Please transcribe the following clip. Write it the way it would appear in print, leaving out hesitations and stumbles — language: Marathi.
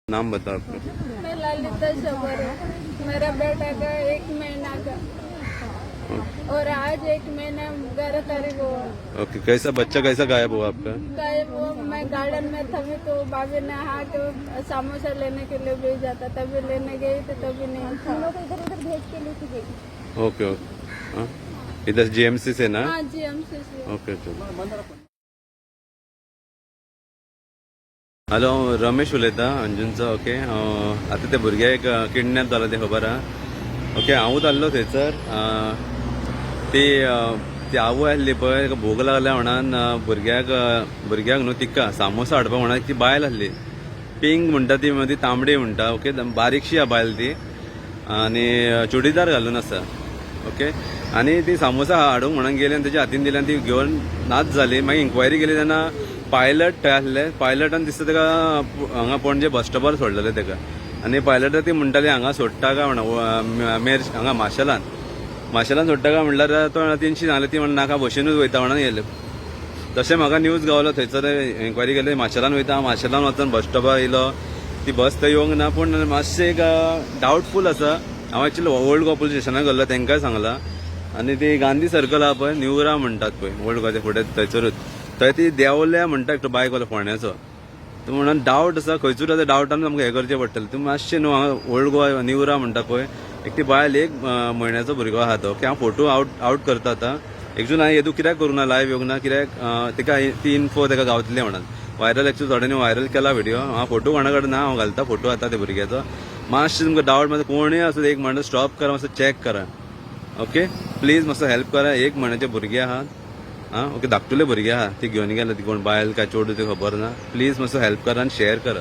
नाम बताओ आपका। मैं ललिता शबर हूँ। मेरा बेटा का 1 महीना का और आज 1 महीना 11 तारीख हुआ। ओके, कैसा बच्चा कैसा गायब हुआ आपका? गायब वो मैं गार्डन में था तो भाभी ने हाथ समोसा लेने के लिए भेजा था, तभी लेने गई तो तभी नहीं था। इधर उधर भेज के लेके गई। ओके ओके, हाँ, इधर जीएमसी से ना? हाँ जी, हमसे ओके चलो। हॅलो, रमेश उलयता अंजुनचो. ओके, आता ते भुरग्याक किडनॅप जाला ते खबर आहा. ओके, हांवूच आसलो थंयसर. ती आवय आसली पळय, ताका भूक लागल्या म्हणून भुरग्याक न्हू तिका सामोसा हाडपाक म्हणून ती बायल आसली. पिंक म्हणटा ती मदी तांबडी म्हणटा. ओके, बारीकशी आहा बायल ती आनी चुडीदार घालून आसा. ओके, आनी ती सामोसा हाडूंक म्हणून गेली आनी तेच्या हातीन दिली आनी ती घेवन नाच जाली. मागीर इन्क्वायरी केली तेन्ना पायलट थंय आसले. पायलटान दिसता तेका हांगा पणजे बस स्टॉपार सोडलेले तेका. आनी पायलट ती म्हणटाली हांगा सोडटा काय म्हणून हांगा माशेलान सोडटा काय म्हणल्यार तो तेंची सांगले ती म्हणून नाका बशीनूच वयता म्हणून येयले. तशें म्हाका न्यूज गावलो. थंयसर इन्क्वायरी केली माशेलान वयता. माशेलान वचून बस स्टॉपार येयलो. ती बस थंय येवंक ना, पूण मातशें एक डावटफूल आसा. हांव एक्चुअली ओल्ड गोवा पुलीस स्टेशनाक गेल्लो, तेंकाय सांगला. आनी ती गांधी सर्कल आहा पळय, न्यूरा म्हणटात पळय ओल्ड गोवाच्या फुडें थंयसरूच, थंय ती देंवल्या म्हणटा एकटो बायक वालो फोंड्याचो. तो म्हणून डावट आसा, खंयचूच आतां डावटान आमकां हें करचें पडटलें. तुमी मातशें न्हू हांगा ओल्ड गोवा न्यूरा म्हणटा पळय, एक ती बायल 1 म्हयन्याचो भुरगो आहा तो. ओके, हांव फोटो आउट करता आतां. एकजून हांवें येदू कित्याक करूं ना, लायव्ह येवंक ना, कित्याक तिका ती इन्फो तेका गावतली म्हणून. व्हायरल एक्चुअली थोड्यांनी व्हायरल केला व्हिडिओ. हांव फोटो कोणा कडेन ना, हांव घालता फोटो आता त्या भुरग्याचो. मातशें तुमकां डावट मातसो कोणूय आसूं एक म्हणटा स्टॉप करा, मातसो चॅक करा. ओके, प्लीज मातसो हेल्प करा. 1 म्हयन्याचे भुरगे आहात. हां, ओके, धाकटुले भुरगे आहा, ती घेवन गेला. ती कोण बायल काय चोडू ती खबर ना. प्लीज मातसो हेल्प करा आनी शेअर करा.